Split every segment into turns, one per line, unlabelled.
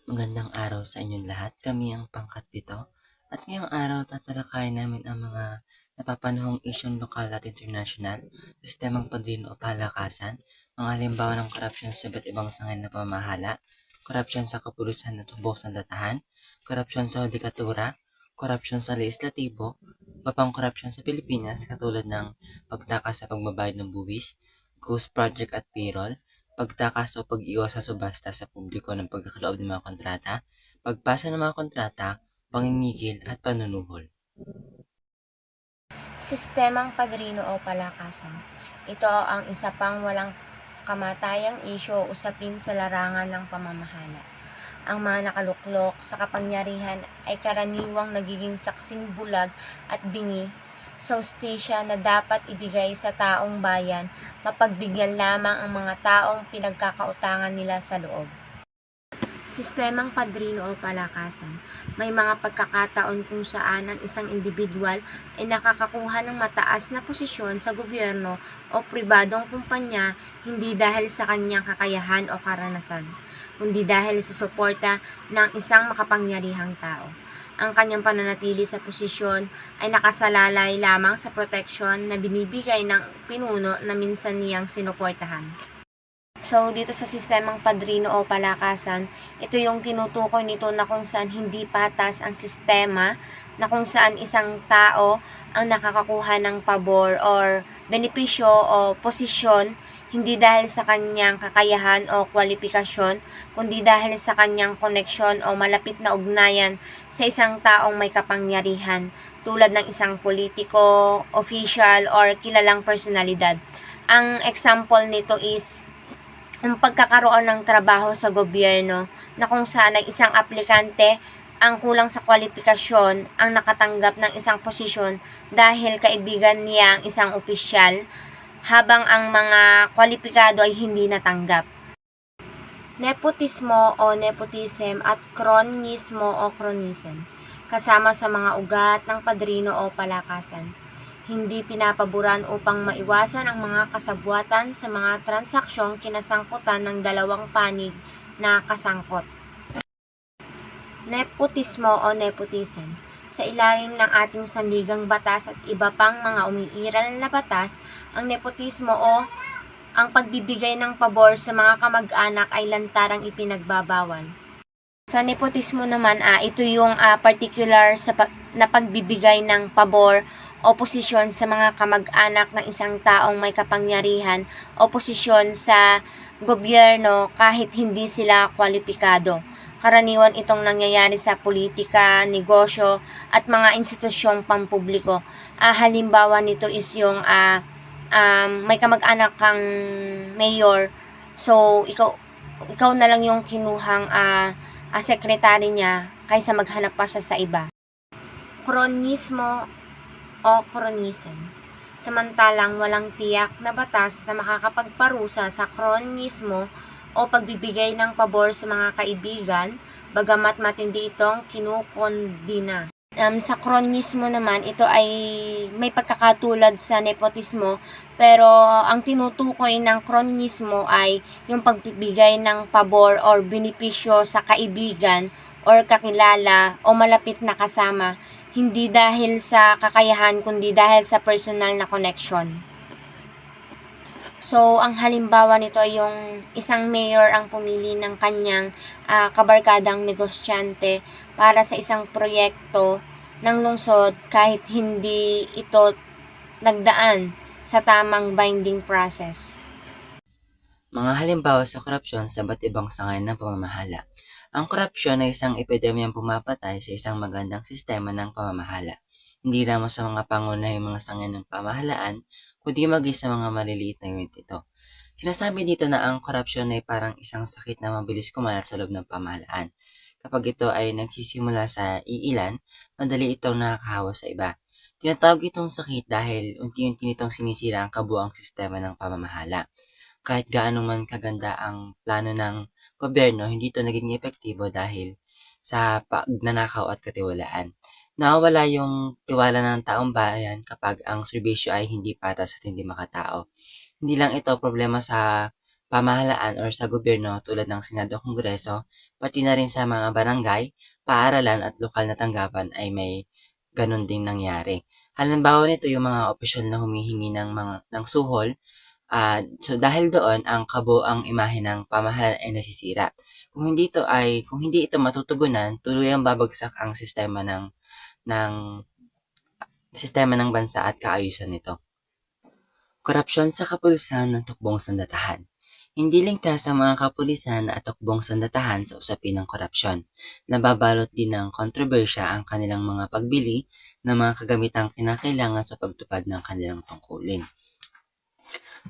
Magandang araw sa inyong lahat. Kami ang Pangkat Pito. At ngayong araw tatalakayin namin ang mga napapanahong isyong lokal at internasyonal, sistemang padrino o palakasan, mga halimbawa ng korupsyon sa iba't ibang sangay na pamahala, korupsyon sa kapulisan at hubog sa datahan, korupsyon sa hudikatura, korupsyon sa legislatibo, pang korupsyon sa Pilipinas katulad ng pagtakas sa pagbabayad ng buwis, ghost project at payroll, pagtakas o pag-iwas sa subasta sa publiko ng pagkakaloob ng mga kontrata, pagpasa ng mga kontrata, pangingigil at panunuhol.
Sistemang padrino o palakasan. Ito ang isa pang walang kamatayang isyu o usapin sa larangan ng pamamahala. Ang mga nakaluklok sa kapangyarihan ay karaniwang nagiging saksing bulag at bingi sa hustisya na dapat ibigay sa taong bayan, mapagbigyan lamang ang mga taong pinagkakautangan nila sa loob. Sistemang padrino o palakasan. May mga pagkakataon kung saan ang isang individual ay nakakakuha ng mataas na posisyon sa gobyerno o pribadong kumpanya hindi dahil sa kanyang kakayahan o karanasan, kundi dahil sa suporta ng isang makapangyarihang tao. Ang kanyang pananatili sa posisyon ay nakasalalay lamang sa proteksyon na binibigay ng pinuno na minsan niyang sinuportahan. So, dito sa sistemang padrino o palakasan, ito yung tinutukoy nito na kung saan hindi patas ang sistema, na kung saan isang tao ang nakakakuha ng pabor or benepisyo o posisyon hindi dahil sa kanyang kakayahan o kwalifikasyon, kundi dahil sa kanyang koneksyon o malapit na ugnayan sa isang taong may kapangyarihan, tulad ng isang politiko, official, or kilalang personalidad. Ang example nito is ang pagkakaroon ng trabaho sa gobyerno na kung saan ay isang aplikante ang kulang sa kwalifikasyon ang nakatanggap ng isang posisyon dahil kaibigan niya ang isang opisyal, habang ang mga kwalipikado ay hindi natanggap. Nepotismo o nepotism at kronismo o kronism, kasama sa mga ugat ng padrino o palakasan. Hindi pinapaboran upang maiwasan ang mga kasabwatan sa mga transaksyong kinasangkutan ng dalawang panig na kasangkot. Nepotismo o nepotism. Sa ilalim ng ating sanligang batas at iba pang mga umiiral na batas, ang nepotismo o ang pagbibigay ng pabor sa mga kamag-anak ay lantarang ipinagbabawal. Sa nepotismo naman, ito yung particular na pagbibigay ng pabor o posisyon sa mga kamag-anak ng isang taong may kapangyarihan o posisyon sa gobyerno kahit hindi sila kwalipikado. Karaniwan itong nangyayari sa politika, negosyo, at mga institusyong pampubliko. Halimbawa nito is yung may kamag-anak kang mayor, so ikaw na lang yung kinuhang sekretary niya kaysa maghanap pa siya sa iba. Kronismo o kronism. Samantalang walang tiyak na batas na makakapagparusa sa kronismo o pagbibigay ng pabor sa mga kaibigan, bagamat matindi itong kinukondina. Sa kronismo naman, ito ay may pagkakatulad sa nepotismo, pero ang tinutukoy ng kronismo ay yung pagbibigay ng pabor or benepisyo sa kaibigan or kakilala o malapit na kasama, hindi dahil sa kakayahan kundi dahil sa personal na connection. So, ang halimbawa nito ay yung isang mayor ang pumili ng kanyang kabarkadang negosyante para sa isang proyekto ng lungsod kahit hindi ito nagdaan sa tamang binding process.
Mga halimbawa sa korupsyon sa iba't ibang sangay ng pamamahala. Ang korupsyon ay isang epidemyang pumapatay sa isang magandang sistema ng pamamahala. Hindi lamang sa mga pangunahing mga sangay ng pamahalaan, kundi maging sa mga maliliit na unit ito. Sinasabi dito na ang korupsyon ay parang isang sakit na mabilis kumalat sa loob ng pamahalaan. Kapag ito ay nagsisimula sa iilan, madali itong nakakahawa sa iba. Tinatawag itong sakit dahil unti-unti nitong sinisira ang kabuuang sistema ng pamamahala. Kahit gaano man kaganda ang plano ng gobyerno, hindi ito naging epektibo dahil sa pagnanakaw at katiwalaan. Nawawala yung tiwala ng taong bayan kapag ang serbisyo ay hindi patas at hindi makatao. Hindi lang ito problema sa pamahalaan or sa gobyerno tulad ng Senado o Kongreso, pati na rin sa mga barangay, paaralan at lokal na tanggapan ay may ganun din nangyari. Halimbawa nito yung mga opisyal na humihingi ng suhol. So dahil doon ang kabuoang imahe ng pamahalaan ay nasisira. Kung hindi ito matutugunan, tuluyang babagsak ang ng sistema ng bansa at kaayusan nito. Korapsyon sa kapulisan ng tukbong sandatahan. Hindi ligtas ang mga kapulisan at tukbong sandatahan sa usapin ng korapsyon. Nababalot din ng kontrobersya ang kanilang mga pagbili ng mga kagamitang kinakailangan sa pagtupad ng kanilang tungkulin.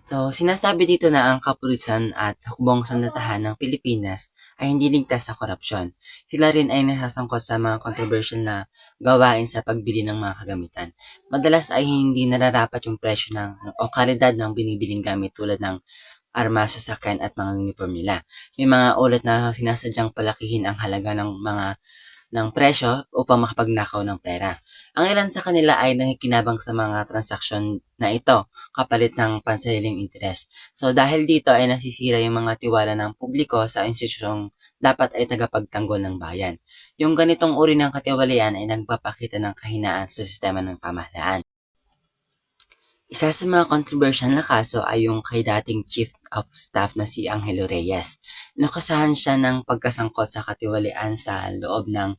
So, sinasabi dito na ang kapulisan at hukbong sandatahan ng Pilipinas ay hindi ligtas sa korupsyon. Sila rin ay nasasangkot sa mga controversial na gawain sa pagbili ng mga kagamitan. Madalas ay hindi nararapat yung presyo o kalidad ng binibiling gamit tulad ng armas, sasakyan at mga uniform nila. May mga ulat na sinasadyang palakihin ang halaga ng presyo upang makapagnakaw ng pera. Ang ilan sa kanila ay nakikinabang sa mga transaksyon na ito kapalit ng pansariling interes. So dahil dito ay nasisira yung mga tiwala ng publiko sa institusyong dapat ay tagapagtanggol ng bayan. Yung ganitong uri ng katiwalian ay nagpapakita ng kahinaan sa sistema ng pamahalaan. Isa sa mga controversial na kaso ay yung kay dating Chief of Staff na si Angelo Reyes. Nakusahan siya ng pagkasangkot sa katiwalian sa loob ng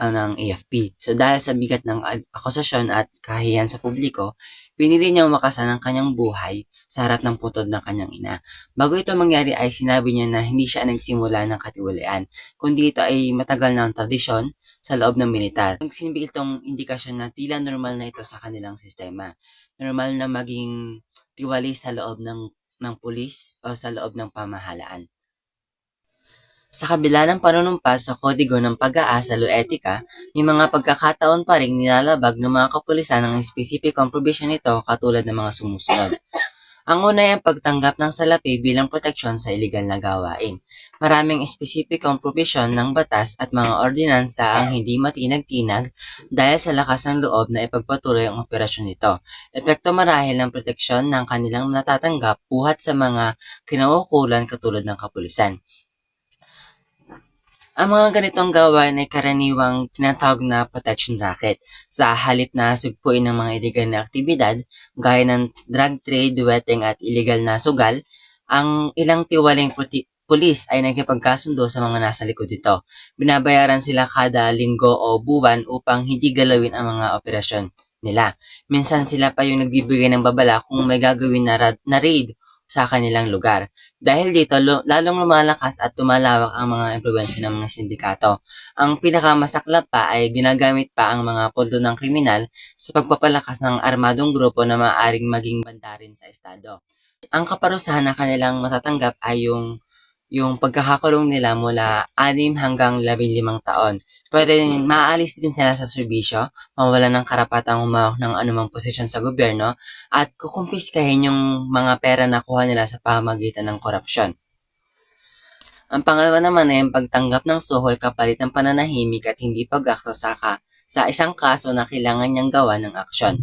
AFP. So dahil sa bigat ng akusasyon at kahihiyan sa publiko, pinili niyang wakasan ang kanyang buhay sa harap ng putod ng kanyang ina. Bago ito mangyari ay sinabi niya na hindi siya nagsimula ng katiwalian, kundi ito ay matagal ng tradisyon sa loob ng militar. Nagsilbi itong indikasyon na tila normal na ito sa kanilang sistema. Normal na maging tiwali sa loob ng pulis o sa loob ng pamahalaan. Sa kabila ng panunumpa sa kodigo ng pag-aasal o etika, may mga pagkakataon pa rin nilalabag ng mga kapulisan ng espesipikong probisyon nito katulad ng mga sumusunod. Ang una ay ang pagtanggap ng salapi bilang proteksyon sa iligal na gawain. Maraming espesipikong probisyon ng batas at mga ordinansa ang hindi matinag-tinag dahil sa lakas ng loob na ipagpatuloy ang operasyon nito. Epekto marahil ng proteksyon ng kanilang natatanggap buhat sa mga kinauukulan katulad ng kapulisan. Ang mga ganitong gawain ay karaniwang tinatawag na protection racket. Sa halip na sugpuin ng mga iligal na aktibidad, gaya ng drug trade, duweteng at iligal na sugal, ang ilang tiwaling pulis ay nagkipagkasundo sa mga nasa likod nito. Binabayaran sila kada linggo o buwan upang hindi galawin ang mga operasyon nila. Minsan sila pa yung nagbibigay ng babala kung may gagawin na raid sa kanilang lugar. Dahil dito, lalong lumalakas at tumalawak ang mga impluwensya ng mga sindikato. Ang pinakamasaklap pa ay ginagamit pa ang mga pondo ng kriminal sa pagpapalakas ng armadong grupo na maaaring maging bandarin sa estado. Ang kaparusahan na kanilang matatanggap ay yung pagkakakulong nila mula 6 hanggang 15 taon. Maaalis din sila sa serbisyo, mawalan ng karapatang humawak ng anumang posisyon sa gobyerno, at kukumpiskahin yung mga pera na kuha nila sa pamamagitan ng korupsyon. Ang pangalawa naman ay ang pagtanggap ng suhol kapalit ng pananahimik at hindi pag-akto sa isang kaso na kailangan niyang gawa ng aksyon.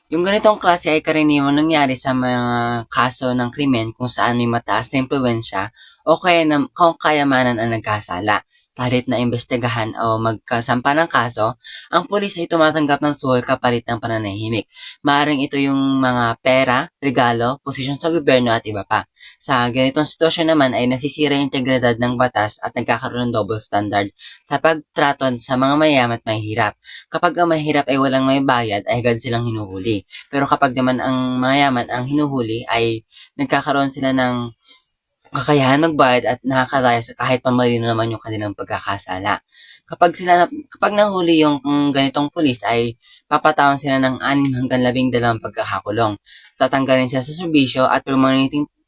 Yung ganitong klase ay karaniwang nangyari sa mga kaso ng krimen kung saan may mataas na impluwensya o kung kayamanan ang nagkasala. Sa halip na imbestigahan o magkasampa ng kaso, ang pulis ay tumatanggap ng suhol kapalit ng pananahimik. Maaring ito yung mga pera, regalo, posisyon sa gobyerno at iba pa. Sa ganitong sitwasyon naman ay nasisira yung integridad ng batas at nagkakaroon ng double standard sa pagtrato sa mga mayaman at mahihirap. Kapag ang mahirap ay walang may bayad, ay agad silang hinuhuli. Pero kapag naman ang mayaman ang hinuhuli, ay nagkakaroon sila ng kakayahan magbayad at nakakadaya sa kahit pamarino naman yung kanilang pagkakasala. Kapag nahuli yung ganitong pulis ay papatawan sila ng 6 hanggang 12 pagkakakulong. Tatanggalin sila sa serbisyo at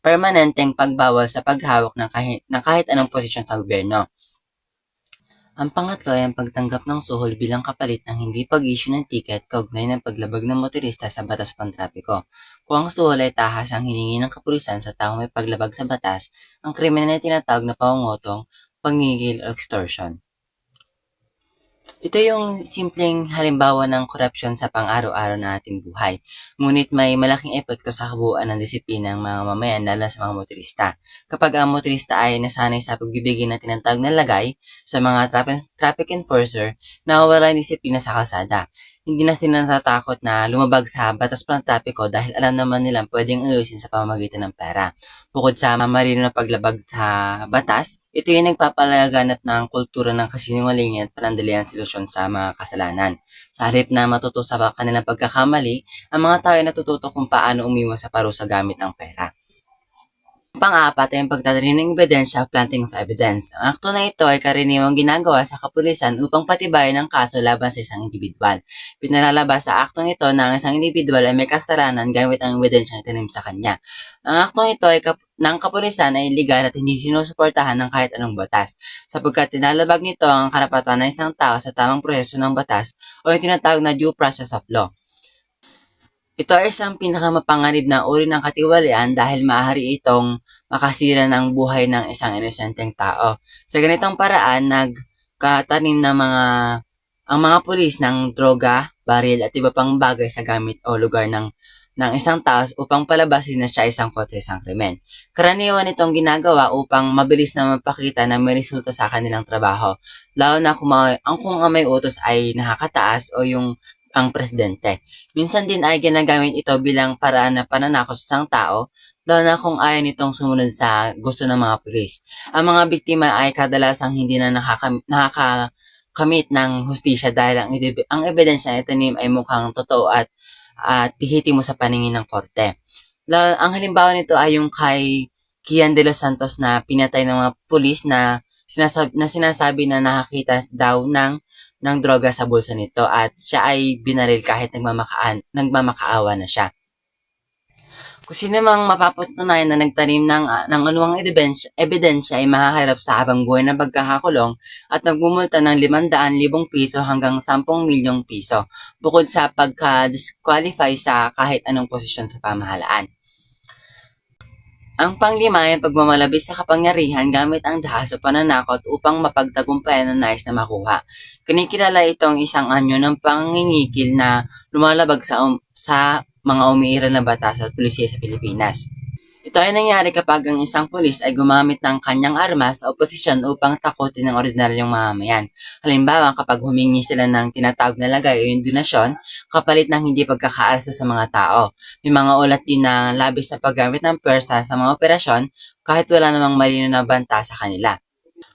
permanenteng pagbawal sa paghawak ng kahit anong posisyon sa gobyerno. Ang pangatlo ay ang pagtanggap ng suhol bilang kapalit ng hindi pag-issue ng ticket kaugnay ng paglabag ng motorista sa batas pangtrapiko. Kung ang suhol ay tahas ang hiningi ng kapulisan sa taong may paglabag sa batas, ang krimen ay tinatawag na pangungutong, pangingil o extortion. Ito yung simpleng halimbawa ng korupsyon sa pang-araw-araw na ating buhay. Ngunit may malaking epekto sa kabuuan ng disiplina ng mga mamayan lalo sa mga motorista. Kapag ang motorista ay nasanay sa pagbibigay ng tinatawag na lagay sa mga traffic enforcer, nawawala ang disiplina sa kalsada. Hindi na sila natatakot na lumabag sa batas ng trapiko dahil alam naman nilang pwedeng ayusin sa pamamagitan ng pera. Bukod sa mamarino na paglabag sa batas, ito yung nagpapalaganap ng kultura ng kasinungalingan at panandalian solusyon sa mga kasalanan. Sa halip na matuto sa kanilang pagkakamali, ang mga tao ay natututo kung paano umiwas sa parusa gamit ang pera. Pang-apat ay ang pagtatanim ng ebidensya, planting of evidence. Ang akto na ito ay karaniwang ginagawa sa kapulisan upang patibayan ang kaso laban sa isang individual. Pinalalabas sa aktong ito na ang isang individual ay may kasalanan gamit ang ebidensya na tanim sa kanya. Ang aktong ito ay ng kapulisan ay legal at hindi sinusuportahan ng kahit anong batas, sapagkat tinalabag nito ang karapatan ng isang tao sa tamang proseso ng batas o yung tinatawag na due process of law. Ito ay isang pinakamapanganib na uri ng katiwalian dahil maaari itong makasira ng buhay ng isang inosenteng tao. Sa ganitong paraan, nagkatanim ng ang mga pulis ng droga, baril at iba pang bagay sa gamit o lugar ng isang tao upang palabasin na siya isang kotse isang krimen. Karaniwan itong ginagawa upang mabilis na mapakita na may resulta sa kanilang trabaho, lalo na kung ang may utos ay nakakataas o ang presidente. Minsan din ay ginagamit ito bilang paraan na pananakot sa isang tao, lalo na kung ayaw nitong sumunod sa gusto ng mga pulis. Ang mga biktima ay kadalasang hindi na nakakakamit ng hustisya dahil ang ebidensya na itanim ay mukhang totoo at tihiti mo sa paningin ng korte. Ang halimbawa nito ay yung kay Kian de los Santos na pinatay ng mga pulis na sinasabi na nakakita daw ng droga sa bulsa nito at siya ay binaril kahit nagmamakaawa na siya. Kung sino mang mapapatunayan na nagtanim ng anuang ebidensya ay mahaharap sa habang buhay ng pagkakakulong at nagmumulta ng 500,000 piso hanggang 10 milyong piso, bukod sa pagka-disqualify sa kahit anong posisyon sa pamahalaan. Ang panglima ay ang pagmamalabis sa kapangyarihan gamit ang dahas o pananakot upang mapagtagumpayan ang nais na makuha. Kinikilala itong isang anyo ng pangingikil na lumalabag sa mga umiiral na batas at pulisya sa Pilipinas. Ito ay nangyari kapag ang isang pulis ay gumamit ng kanyang armas o posisyon upang takutin ang ordinaryong mamamayan. Halimbawa, kapag humingi sila ng tinatawag na lagay o yung donasyon, kapalit ng hindi pagkakaarsa sa mga tao. May mga ulat din na labis na paggamit ng pwersa sa mga operasyon kahit wala namang malino na banta sa kanila.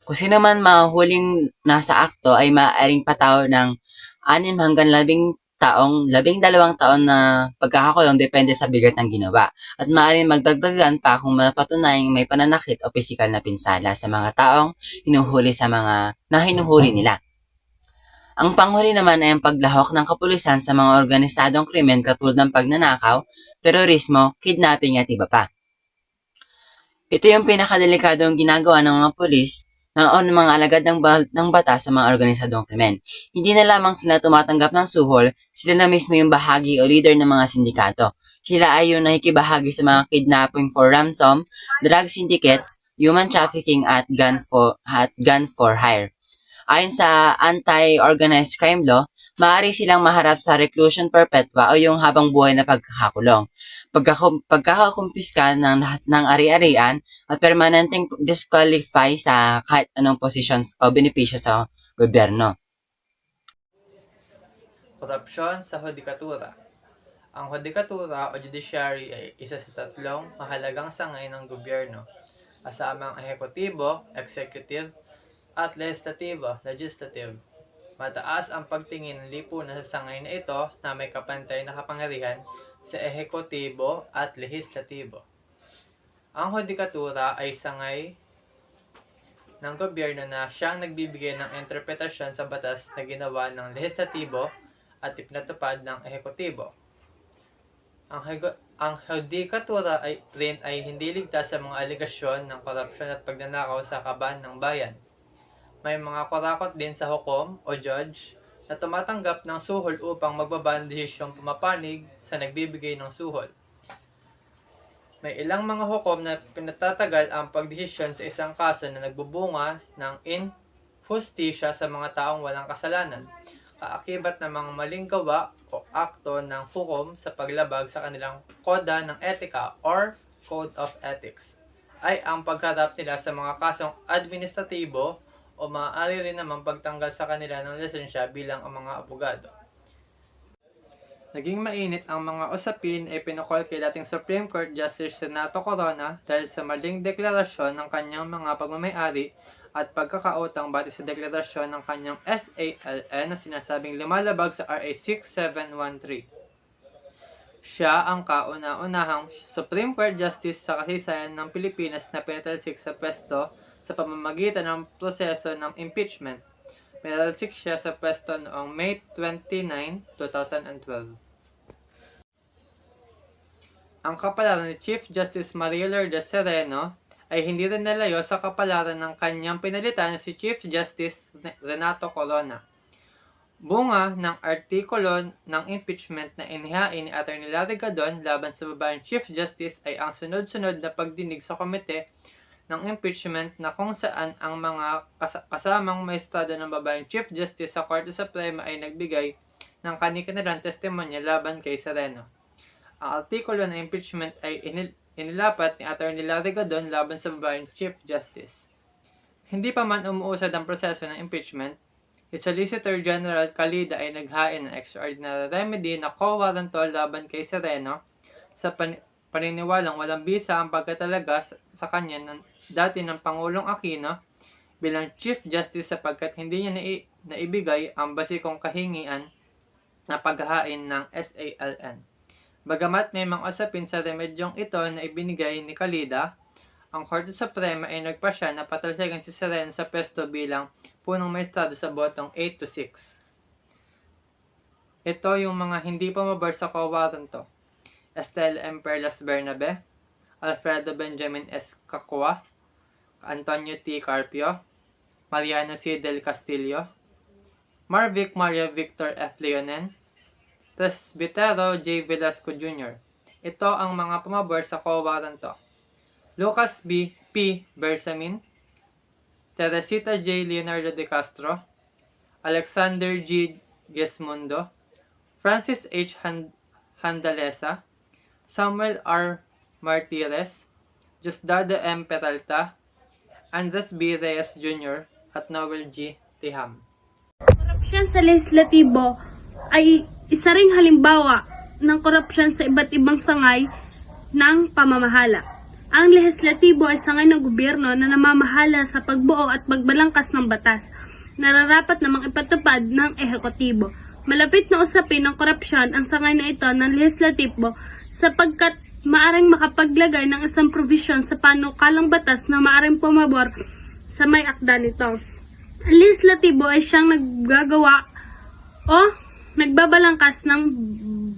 Kung sino man mahuhuling nasa akto ay maaaring patawag ng 12 taon na pagkakakulong depende sa bigat ng ginawa at maaaring magdagdagan pa kung mapatunayang may pananakit o pisikal na pinsala sa mga taong hinuhuli nila. Ang panghuli naman ay ang paglahok ng kapulisan sa mga organisadong krimen katulad ng pagnanakaw, terorismo, kidnapping at iba pa. Ito yung pinakadelikadong ginagawa ng mga pulis o ng mga alagad ng batas sa mga organisadong krimen. Hindi na lamang sila tumatanggap ng suhol, sila na mismo yung bahagi o leader ng mga sindikato. Sila ay yung nakikibahagi sa mga kidnapping for ransom, drug syndicates, human trafficking at gun for hire. Ayon sa anti-organized crime law, maaari silang maharap sa reclusion perpetua o yung habang buhay na pagkakakulong. Pagkakakumpiska ng lahat ng ari-arian at permanenteng disqualify sa kahit anong posisyon o benepisyo sa gobyerno.
Korupsyon sa hudikatura. Ang hudikatura o judiciary ay isa sa tatlong mahalagang sangay ng gobyerno, kasamang ehekutibo, executive, at legislative. Mataas ang pagtingin ng lipunan sa sangay na ito na may kapantay na kapangyarihan sa ehekutibo at legislatibo. Ang hudikatura ay sangay ng gobyerno na siyang nagbibigay ng interpretasyon sa batas na ginawa ng legislatibo at ipinatupad ng ehekutibo. Ang hudikatura ay hindi ligtas sa mga aligasyon ng korupsyon at pagnanakaw sa kaban ng bayan. May mga kurakot din sa hukom o judge na tumatanggap ng suhol upang magbaba ng desisyong pumapanig sa nagbibigay ng suhol. May ilang mga hukom na pinatatagal ang pagdesisyon sa isang kaso na nagbubunga ng hustisya sa mga taong walang kasalanan, kaakibat ng mga maling gawa o akto ng hukom sa paglabag sa kanilang koda ng etika or Code of Ethics, ay ang pagharap nila sa mga kasong administratibo o maaari rin naman pagtanggal sa kanila ng lisensya bilang ang mga abogado. Naging mainit ang mga usapin ay pinukol kay dating Supreme Court Justice Renato Corona dahil sa maling deklarasyon ng kanyang mga pagmamayari at pagkakautang batay sa deklarasyon ng kanyang SALN na sinasabing lumalabag sa RA 6713. Siya ang kauna-unahang Supreme Court Justice sa kasaysayan ng Pilipinas na pinatalsik sa pwesto sa pamamagitan ng proseso ng impeachment. Pinalsik siya sa pwesto noong May 29, 2012. Ang kapalaran ni Chief Justice Maria Lourdes Sereno ay hindi rin nalayo sa kapalaran ng kanyang pinalitan na si Chief Justice Renato Corona. Bunga ng artikulo ng impeachment na inihain ni Atty. Larry Gadon laban sa babaeng Chief Justice ay ang sunod-sunod na pagdinig sa komite ng impeachment na kung saan ang mga kasamang maestrado ng babaeng Chief Justice sa Korte Suprema ay nagbigay ng kani-kanilang testimonya laban kay Sereno. Ang artikulo ng impeachment ay inilapat ni Atty. Larry Gadon laban sa babaeng Chief Justice. Hindi pa man umuusad ang proseso ng impeachment, si Solicitor General Calida ay naghain ng extraordinary remedy na quo warranto laban kay Sereno sa paniniwalang walang bisa ang pagkatalaga sa kanya dati ng Pangulong Aquino bilang Chief Justice sapagkat hindi niya naibigay ang basikong kahingian na paghahain ng SALN. Bagamat may mga usapin sa remedyong ito na ibinigay ni Calida, ang Korte Suprema ay nagpasya na patalsigan si Sereno sa pwesto bilang punong maestrado sa botong 8-6. Ito yung mga hindi pumabor sa quo warranto: Estela M. Perlas Bernabe, Alfredo Benjamin S. Cacua, Antonio T. Carpio, Mariano C. Del Castillo, Marvic Maria Victor F. Leonen, Presbitero J. Velasco Jr. Ito ang mga pumabor sa quo warranto: Lucas B. P. Bersamin, Teresita J. Leonardo de Castro, Alexander G. Gesmundo, Francis H. Handalesa, Samuel R. Martires, Diosdado M. Peralta, Andres B. Reyes Jr. at Noel G. Tiham.
Korupsyon sa lehislatibo ay isa ring halimbawa ng korupsyon sa iba't ibang sangay ng pamamahala. Ang lehislatibo ay sangay ng gobyerno na namamahala sa pagbuo at pagbalangkas ng batas, nararapat namang ipatupad ng ehekutibo. Malapit na usapin ng korupsyon ang sangay na ito ng lehislatibo sapagkat maaring makapaglagay ng isang provision sa panukalang batas na maaring pumabor sa may akda nito. Ang lehislatibo ay siyang naggagawa o nagbabalangkas ng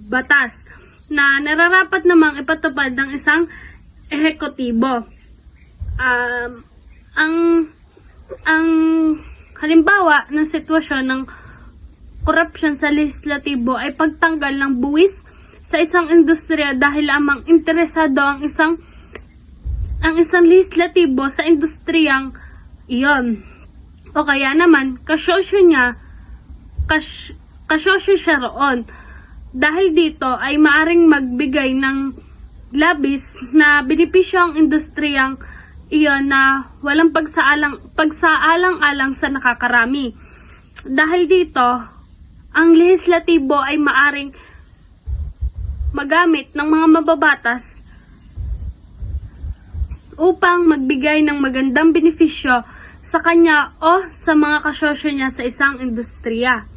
batas na nararapat namang ipatupad ng isang ehekutibo. Ang halimbawa ng sitwasyon ng korupsyon sa lehislatibo ay pagtanggal ng buwis sa isang industriya dahil lamang interesado ang isang lehislatibo sa industriyang iyon. O kaya naman, kasosyo siya roon. Dahil dito ay maaring magbigay ng labis na benepisyo ang industriyang iyon na walang pagsaalang-alang sa nakakarami. Dahil dito, ang lehislatibo ay maaring magamit ng mga mababatas upang magbigay ng magandang benepisyo sa kanya o sa mga kasosyo niya sa isang industriya.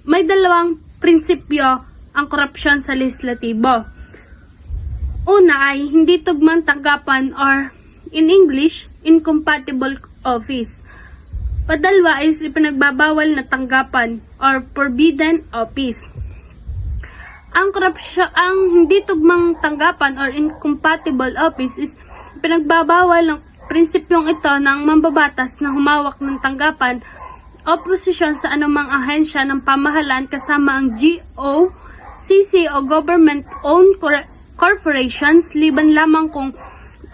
May dalawang prinsipyo ang korupsyon sa lehislatibo. Una ay hindi tugmang tanggapan or in English, incompatible office. Padalwa ay ipinagbabawal na tanggapan or forbidden office. Ang hindi tugmang tanggapan or incompatible office is ipinagbabawal ng prinsipyong ito ng mambabatas na humawak ng tanggapan o posisyon sa anumang ahensya ng pamahalaan kasama ang GO, CC o government-owned corporations liban lamang kung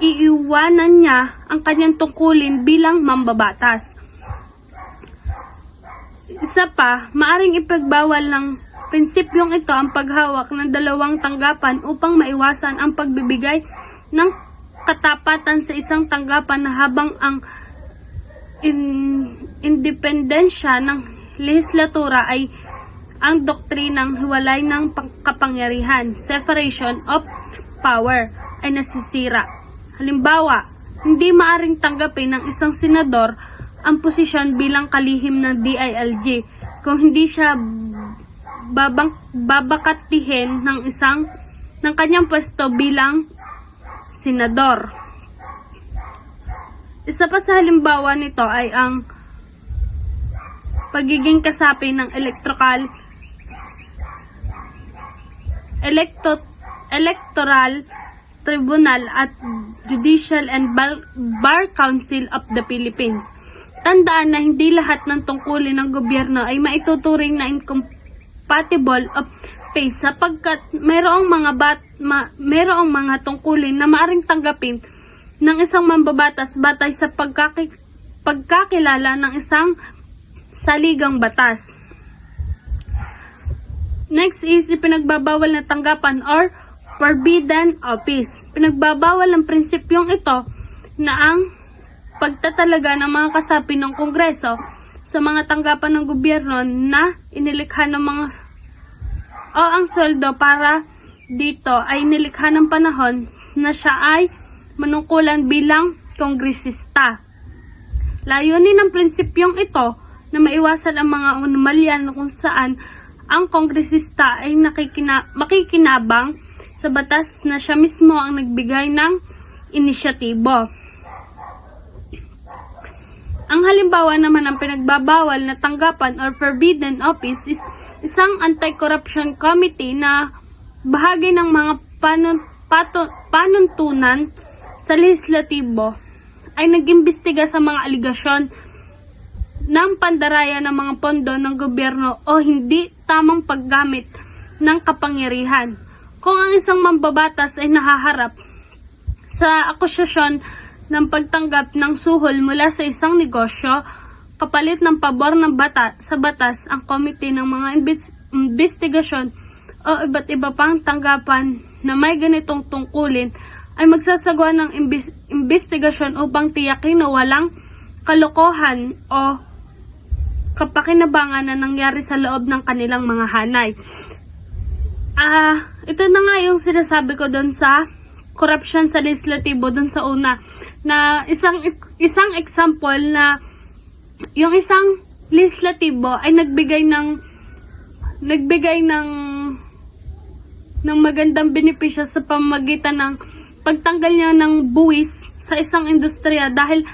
iiwanan niya ang kanyang tungkulin bilang mambabatas. Isa pa, maaring ipagbawal ng prinsipyong ito ang paghawak ng dalawang tanggapan upang maiwasan ang pagbibigay ng katapatan sa isang tanggapan na habang ang independensya ng lehislatura ay ang doktrinang hiwalay ng kapangyarihan, separation of power, ay nasisira. Halimbawa, hindi maaring tanggapin ng isang senador ang posisyon bilang kalihim ng DILG kung hindi siya babakatihin ng kanyang pwesto bilang senador. Isa pa sa halimbawa nito ay ang pagiging kasapi ng electoral tribunal at Judicial and Bar Council of the Philippines. Tandaan na hindi lahat ng tungkulin ng gobyerno ay maituturing na incompatible of faith sapagkat mayroong mga tungkulin na maaring tanggapin ng isang mambabatas batay sa pagkakilala ng isang saligang batas. Next is ipinagbabawal na tanggapan or forbidden office. Pinagbabawal ng prinsipyong ito na ang pagtatalaga ng mga kasapi ng Kongreso sa mga tanggapan ng gobyerno na inilikha ng ang sweldo para dito ay nilikha ng panahon na siya ay manungkulan bilang kongresista. Layunin ng prinsipyong ito na maiwasan ang mga anomalya na kung saan ang kongresista ay makikinabang sa batas na siya mismo ang nagbigay ng inisyatibo. Ang halimbawa naman ng pinagbabawal na tanggapan or forbidden office is isang anti-corruption committee na bahagi ng mga panuntunan sa lehislatibo ay nag-imbestiga sa mga aligasyon ng pandaraya ng mga pondo ng gobyerno o hindi tamang paggamit ng kapangyarihan. Kung ang isang mambabatas ay nahaharap sa akusasyon ng pagtanggap ng suhol mula sa isang negosyo, kapalit ng pabor ng sa batas, ang komite ng mga investigasyon o iba't iba pang tanggapan na may ganitong tungkulin ay magsasagawa ng investigasyon upang tiyakin na walang kalokohan o kapakinabangan na nangyari sa loob ng kanilang mga hanay. Ito na nga yung sinasabi ko doon sa corruption sa legislatibo doon sa una, na isang example na yung isang legislatibo ay nagbigay ng magandang benepisyo sa pamamagitan ng pagtanggal niya ng buwis sa isang industriya dahil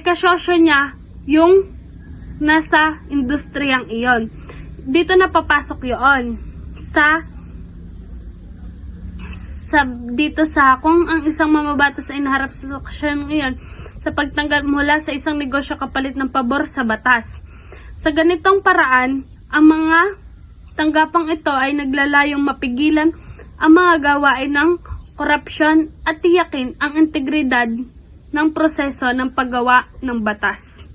kasosyo niya yung nasa industriyang iyon. Dito na papasok yun kung ang isang mamabatas ay naharap sa sitwasyon ngayon sa pagtanggal mula sa isang negosyo kapalit ng pabor sa batas. Sa ganitong paraan, ang mga tanggapang ito ay naglalayong mapigilan ang mga gawain ng korupsyon at tiyakin ang integridad ng proseso ng paggawa ng batas.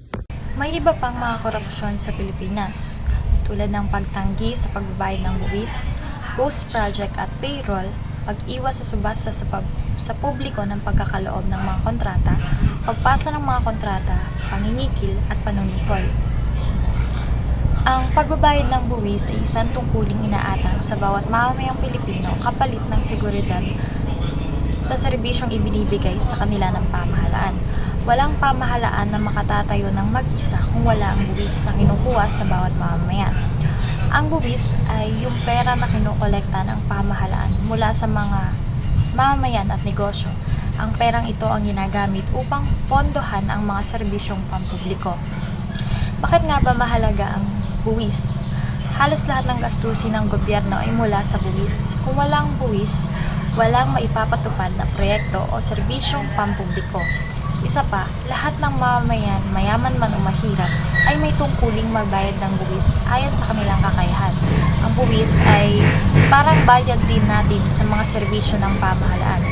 May iba pang mga korupsyon sa Pilipinas, tulad ng pagtanggi sa pagbabayad ng buwis, ghost project at payroll, pag-iwas sa subasta sa publiko ng pagkakaloob ng mga kontrata, pagpasa ng mga kontrata, pangingikil at panunuhol. Ang pagbabayad ng buwis ay isang tungkuling inaatang sa bawat mamamayang Pilipino kapalit ng seguridad sa serbisyong ibinibigay sa kanila ng pamahalaan. Walang pamahalaan na makatatayo ng mag-isa kung wala ang buwis na kinukuha sa bawat mamamayan. Ang buwis ay yung pera na kinukolekta ng pamahalaan mula sa mga mamamayan at negosyo. Ang perang ito ang ginagamit upang pondohan ang mga serbisyong pampubliko. Bakit nga ba mahalaga ang buwis? Halos lahat ng gastusin ng gobyerno ay mula sa buwis. Kung walang buwis, walang maipapatupad na proyekto o serbisyong pampubliko. Isa pa, lahat ng mamamayan, mayaman man o mahirap, ay may tungkuling magbayad ng buwis ayon sa kanilang kakayahan. Ang buwis ay parang bayad din natin sa mga serbisyo ng pamahalaan.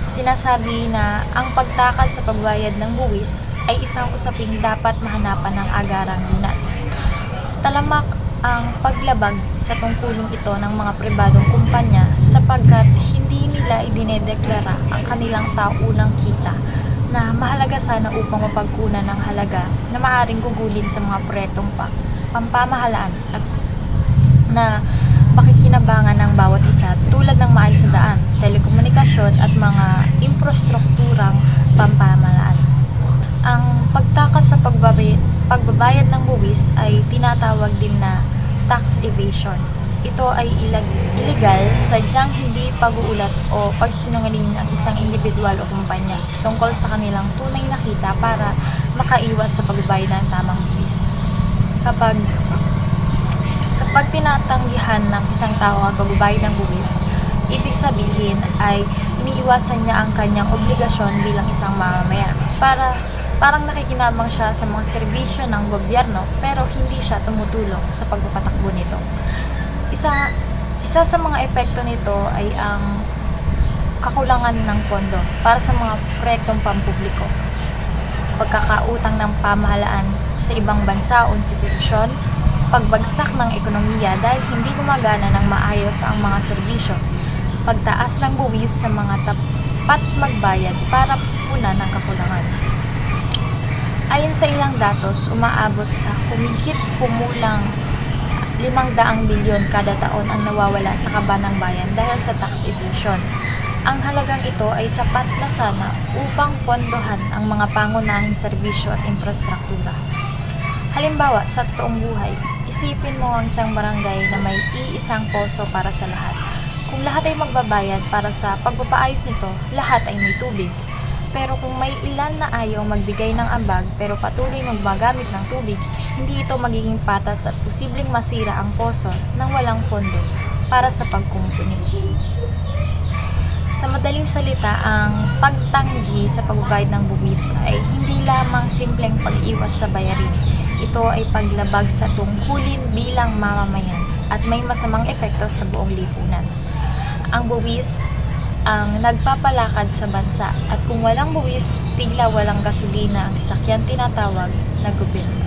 Sinasabi na ang pagtakas sa pagbayad ng buwis ay isang usaping dapat mahanapan ng agarang lunas. Talamak ang paglabag sa tungkulong ito ng mga pribadong kumpanya sapagkat hindi nila idinedeklara ang kanilang taunang kita na mahalaga sana upang mapagkunan ng halaga na maaring gugulin sa mga proyektong pampamahalaan at na pakikinabangan ng bawat isa tulad ng maayos na daan, telekomunikasyon at mga infrastrukturang pampamahalaan. Ang pagtakas sa pagbabayad ng buwis ay tinatawag din na tax evasion. Ito ay illegal sadyang hindi pag-uulat o pagsinungaling ng isang individual o kumpanya tungkol sa kanilang tunay na kita para makaiwas sa pagbabayad ng tamang buwis. Kapag tinatanggihan ng isang tao ang pagbabayad ng buwis, ibig sabihin ay iniiwasan niya ang kanyang obligasyon bilang isang mamamayan. Parang nakikinabang siya sa mga serbisyo ng gobyerno pero hindi siya tumutulong sa pagpapatakbo nito. Isa sa mga epekto nito ay ang kakulangan ng pondo para sa mga proyektong pampubliko, pagkakautang ng pamahalaan sa ibang bansa o institusyon, pagbagsak ng ekonomiya dahil hindi gumagana ng maayos ang mga serbisyo, pagtaas ng buwis sa mga tapat magbayad para punan ang kakulangan. Ayon sa ilang datos, umaabot sa kumulang 500 bilyon kada taon ang nawawala sa kaban ng bayan dahil sa tax evasion. Ang halagang ito ay sapat na sana upang pondohan ang mga pangunahing serbisyo at infrastruktura. Halimbawa, sa totoong buhay, isipin mo ang isang barangay na may iisang poso para sa lahat. Kung lahat ay magbabayad para sa pagpapaayos nito, lahat ay may tubig. Pero kung may ilan na ayaw magbigay ng ambag pero patuloy magmagamit ng tubig, hindi ito magiging patas at posibleng masira ang poso nang walang pondo para sa pagkumpuni. Sa madaling salita, ang pagtanggi sa pagbabayad ng buwis ay hindi lamang simpleng pag-iwas sa bayarin. Ito ay paglabag sa tungkulin bilang mamamayan at may masamang epekto sa buong lipunan. Ang buwis ang nagpapalakad sa bansa at kung walang buwis, tila walang gasolina ang sasakyan tinatawag na gobyerno.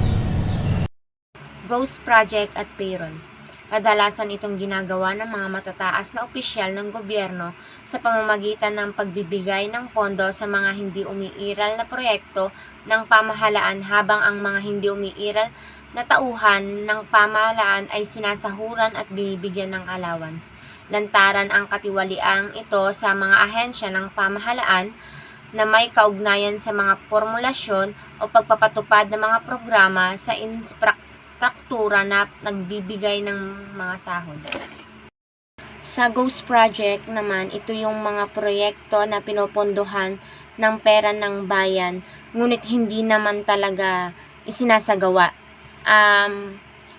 Ghost Project at Payroll. Kadalasan itong ginagawa ng mga matataas na opisyal ng gobyerno sa pamamagitan ng pagbibigay ng pondo sa mga hindi umiiral na proyekto ng pamahalaan habang ang mga hindi umiiral na tauhan ng pamahalaan ay sinasahuran at binibigyan ng allowance. Lantaran ang katiwaliang ito sa mga ahensya ng pamahalaan na may kaugnayan sa mga formulasyon o pagpapatupad ng mga programa sa infrastruktura na nagbibigay ng mga sahod. Sa Ghost Project naman, ito yung mga proyekto na pinopondohan ng pera ng bayan, ngunit hindi naman talaga isinasagawa.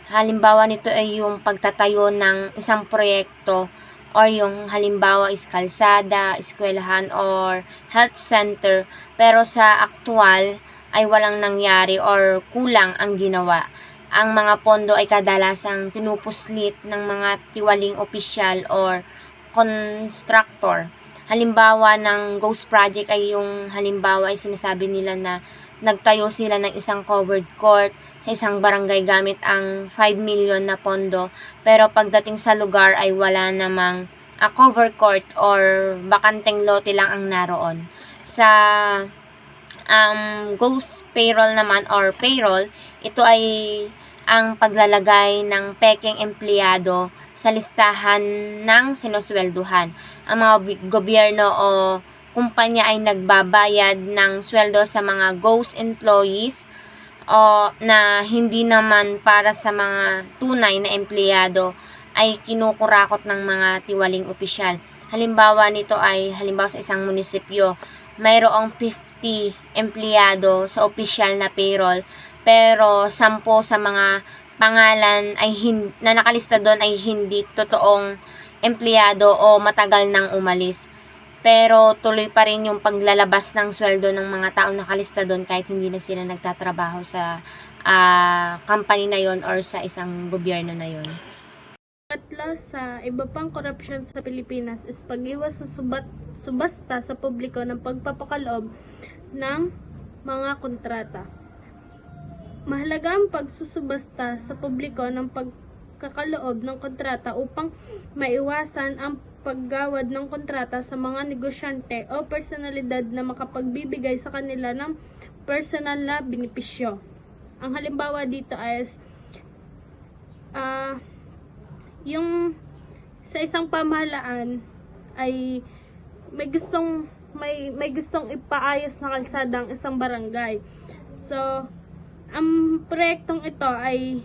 Halimbawa nito ay yung pagtatayo ng isang proyekto or yung halimbawa is kalsada, eskwelahan or health center pero sa aktual ay walang nangyari or kulang ang ginawa. Ang mga pondo ay kadalasang pinupuslit ng mga tiwaling opisyal or constructor. Halimbawa ng Ghost Project ay yung halimbawa ay sinasabi nila na nagtayo sila ng isang covered court sa isang barangay gamit ang 5 million na pondo pero pagdating sa lugar ay wala namang covered court or bakanteng lote lang ang naroon. Sa Ghost Payroll naman or payroll, ito ay ang paglalagay ng pekeng empleyado sa listahan ng sinuswelduhan. Ang mga gobyerno o kumpanya ay nagbabayad ng sweldo sa mga ghost employees o na hindi naman para sa mga tunay na empleyado ay kinukurakot ng mga tiwaling opisyal. Halimbawa nito ay halimbawa sa isang munisipyo, mayroong 50 empleyado sa opisyal na payroll pero 10 sa mga pangalan ay na nakalista doon ay hindi totoong empleyado o matagal nang umalis. Pero tuloy pa rin yung paglalabas ng sweldo ng mga taong nakalista doon kahit hindi na sila nagtatrabaho sa company na yon or sa isang gobyerno na yon.
Atla sa iba pang korupsyon sa Pilipinas is pag-iwas sa subasta sa publiko ng pagpapakaloob ng mga kontrata. Mahalaga ang pagsusubasta sa publiko ng pagkakaloob ng kontrata upang maiwasan ang paggawad ng kontrata sa mga negosyante o personalidad na makapagbibigay sa kanila ng personal na benepisyo. Ang halimbawa dito ay yung sa isang pamahalaan ay may gustong ipaayos na kalsada ang isang barangay. So, ang proyektong ito ay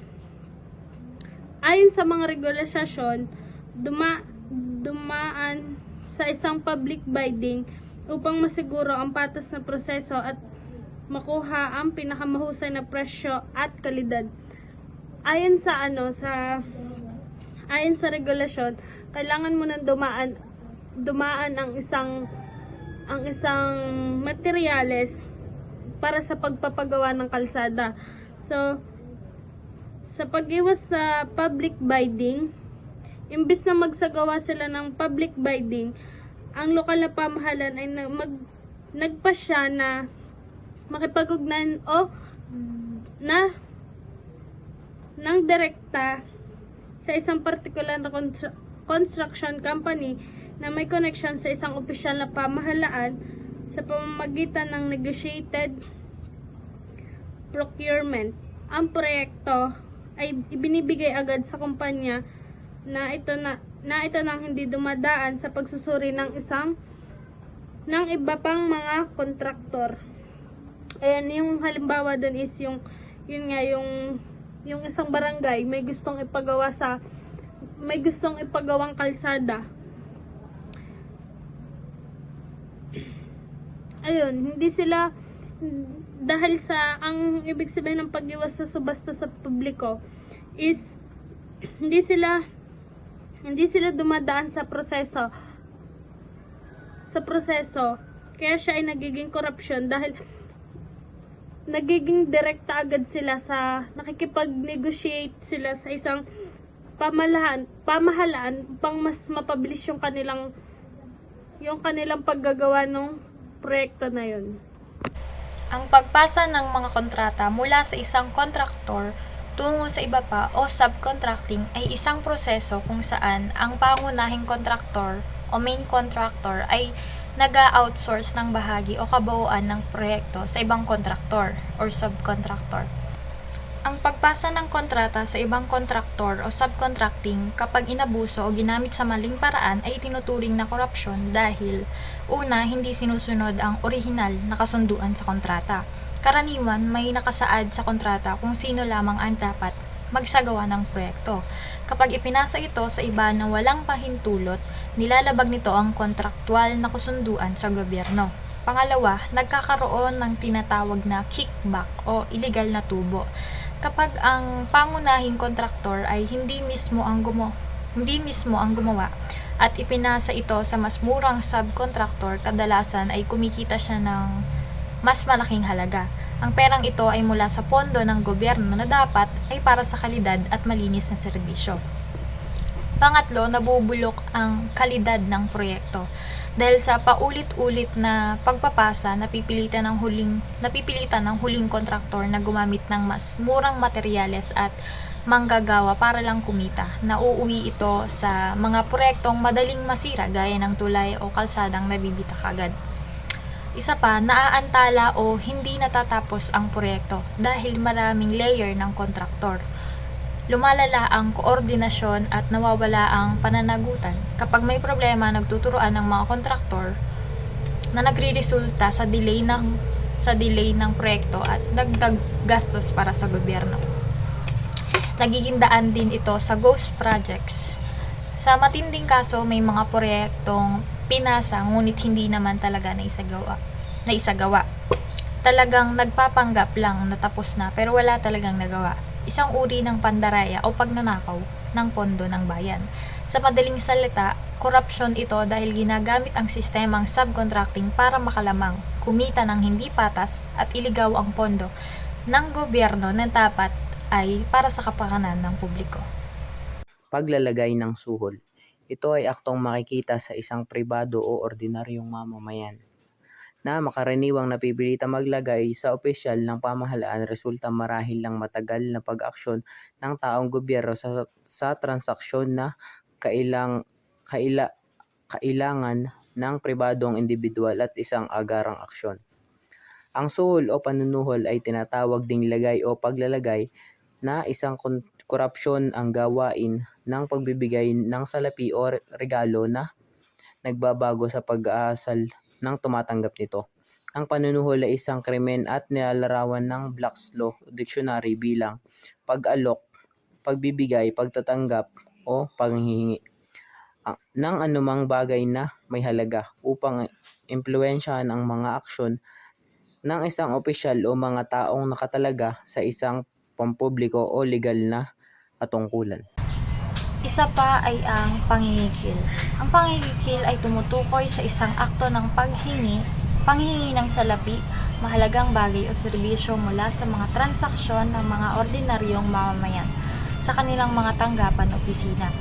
ayon sa mga regulasyon dumaan sa isang public bidding upang masiguro ang patas na proseso at makuha ang pinakamahusay na presyo at kalidad. Ayon sa regulasyon, kailangan mo nang dumaan ang isang materyales para sa pagpapagawa ng kalsada. So, sa pag-iwas sa public bidding, imbis na magsagawa sila ng public bidding, ang lokal na pamahalaan ay nagpasya na makipag-ugnayan o ng direkta sa isang particular na construction company na may connection sa isang opisyal na pamahalaan sa pamamagitan ng negotiated procurement. Ang proyekto ay ibinibigay agad sa kumpanya na ito nang hindi dumadaan sa pagsusuri ng iba pang mga kontraktor. Ayan, yung halimbawa dun is yung isang barangay may gustong ipagawang kalsada. Ayun, dahil sa ang ibig sabihin ng pag-iwas sa subasta sa publiko is hindi sila dumadaan sa proseso kaya siya ay nagiging korupsyon dahil nagiging direkta agad sila sa nakikipag-negotiate sila sa isang pamahalaan upang mas mapabilis yung kanilang paggagawa ng proyekto na yun.
Ang pagpasa ng mga kontrata mula sa isang kontraktor tungo sa iba pa o subcontracting ay isang proseso kung saan ang pangunahing kontraktor o main contractor ay nag-outsource ng bahagi o kabuuan ng proyekto sa ibang kontraktor or subcontractor. Ang pagpasa ng kontrata sa ibang kontraktor o subcontracting kapag inabuso o ginamit sa maling paraan ay tinuturing na korupsyon dahil una, hindi sinusunod ang orihinal na kasunduan sa kontrata. Karaniwan, may nakasaad sa kontrata kung sino lamang ang dapat magsagawa ng proyekto. Kapag ipinasa ito sa iba na walang pahintulot, nilalabag nito ang kontraktual na kasunduan sa gobyerno. Pangalawa, nagkakaroon ng tinatawag na kickback o illegal na tubo. Kapag ang pangunahing kontraktor ay hindi mismo ang gumawa at ipinasa ito sa mas murang subcontractor, kadalasan ay kumikita siya ng mas malaking halaga. Ang perang ito ay mula sa pondo ng gobyerno na dapat ay para sa kalidad at malinis na serbisyo. Pangatlo, nabubulok ang kalidad ng proyekto. Dahil sa paulit-ulit na pagpapasa, napipilitan ng huling kontraktor na gumamit ng mas murang materyales at manggagawa para lang kumita. Nauuwi ito sa mga proyektong madaling masira gaya ng tulay o kalsadang nabibitak agad. Isa pa, naaantala o hindi natatapos ang proyekto dahil maraming layer ng kontraktor. Lumalala ang koordinasyon at nawawala ang pananagutan. Kapag may problema, nagtuturoan ng mga kontraktor na nagre-resulta sa delay ng proyekto at dagdag gastos para sa gobyerno. Nagiging daan din ito sa ghost projects. Sa matinding kaso, may mga proyektong pinasa ngunit hindi naman talaga naisagawa. Talagang nagpapanggap lang na tapos na pero wala talagang nagawa. Isang uri ng pandaraya o pagnanakaw ng pondo ng bayan. Sa madaling salita, korupsyon ito dahil ginagamit ang sistemang subcontracting para makalamang, kumita ng hindi patas at iligaw ang pondo ng gobyerno na dapat ay para sa kapakanan ng publiko.
Paglalagay ng suhol. Ito ay aktong makikita sa isang pribado o ordinaryong mamamayan na makaraniwang napipilitang maglagay sa opisyal ng pamahalaan resulta marahil ng matagal na pag-aksyon ng taong gobyerno sa transaksyon na kailangan ng pribadong individual at isang agarang aksyon. Ang suhol o panunuhol ay tinatawag ding lagay o paglalagay na isang korupsyon ang gawain ng pagbibigay ng salapi o regalo na nagbabago sa pag-aasal ng tumatanggap nito. Ang panunuhol ay isang krimen at nilalarawan ng Black's Law Dictionary bilang pag-alok, pagbibigay, pagtatanggap o panghihingi ng anumang bagay na may halaga upang impluwensyahan ang mga aksyon ng isang opisyal o mga taong nakatalaga sa isang pampubliko o legal na katungkulan.
Isa pa ay ang pangingikil. Ang pangingikil ay tumutukoy sa isang akto ng panghingi ng salapi, mahalagang bagay o serbisyo mula sa mga transaksyon ng mga ordinaryong mamamayan sa kanilang mga tanggapan o opisina.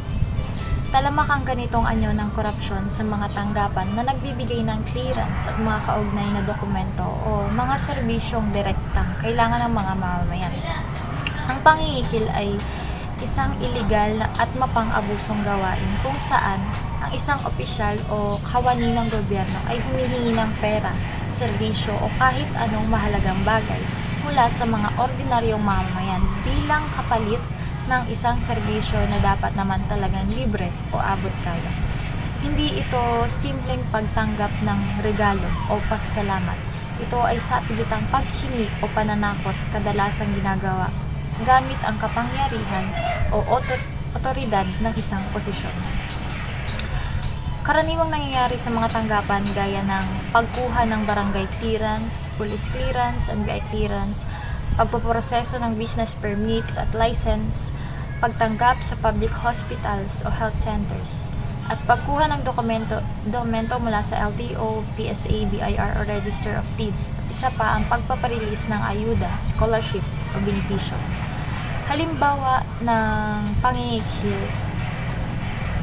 Talamak ang ganitong anyo ng korupsyon sa mga tanggapan na nagbibigay ng clearance at mga kaugnay na dokumento o mga serbisyong direktang kailangan ng mga mamamayan. Ang pangingikil ay isang iligal at mapang-abusong gawain kung saan ang isang opisyal o kawani ng gobyerno ay humihingi ng pera, serbisyo o kahit anong mahalagang bagay mula sa mga ordinaryong mamamayan bilang kapalit ng isang serbisyo na dapat naman talagang libre o abot kaya. Hindi ito simpleng pagtanggap ng regalo o pasasalamat. Ito ay sapilitang paghingi o pananakot kadalasang ginagawa gamit ang kapangyarihan o otoridad ng isang posisyon. Karaniwang nangyayari sa mga tanggapan gaya ng pagkuha ng barangay clearance, police clearance, NBI clearance, pagpoproseso ng business permits at license, pagtanggap sa public hospitals o health centers, at pagkuha ng dokumento mula sa LTO, PSA, BIR o Register of Deeds, at isa pa ang pagpaparelease ng ayuda, scholarship o benepisyo. Halimbawa ng pangingikil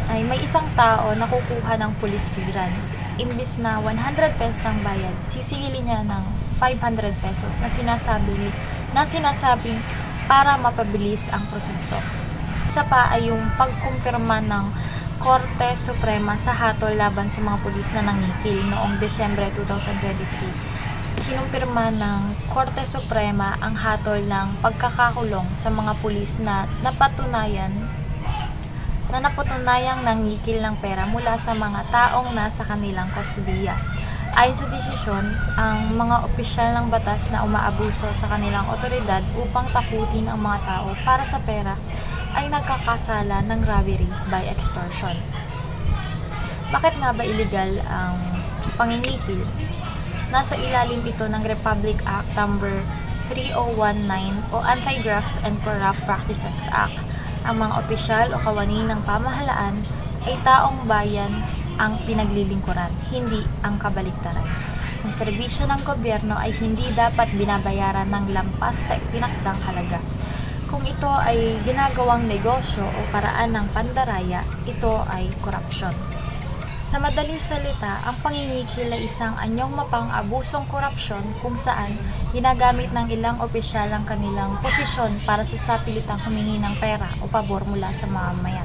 ay may isang tao na kukuha ng police clearance. Imbis na 100 pesos ang bayad, sisingilin niya ng 500 pesos na sinasabing para mapabilis ang proseso. Isa pa ay yung pagkumpirma ng Korte Suprema sa hatol laban sa mga pulis na nangikil noong Desyembre 2023. Kinumpirma ng Korte Suprema ang hatol ng pagkakakulong sa mga pulis na napatunayang nangikil ng pera mula sa mga taong nasa kanilang kustudiya. Ayon sa desisyon, ang mga opisyal ng batas na umaabuso sa kanilang otoridad upang takutin ang mga tao para sa pera ay nagkakasala ng robbery by extortion. Bakit nga ba illegal ang pangingikil? Nasa ilalim ito ng Republic Act No. 3019 o Anti-Graft and Corrupt Practices Act. Ang mga opisyal o kawani ng pamahalaan ay taong bayan ang pinaglilingkuran, hindi ang kabaliktaran. Ang serbisyo ng gobyerno ay hindi dapat binabayaran ng lampas sa itinakdang halaga. Kung ito ay ginagawang negosyo o paraan ng pandaraya, ito ay korupsyon. Sa madaling salita, ang pangingikil ay isang anyong mapang-abusong korupsyon kung saan ginagamit ng ilang opisyal ang kanilang posisyon para sa sapilitang humingi ng pera o pabor mula sa mamamayan.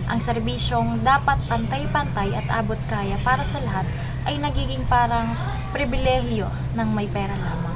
Ang serbisyong dapat pantay-pantay at abot kaya para sa lahat ay nagiging parang pribilehiyo ng may pera lamang.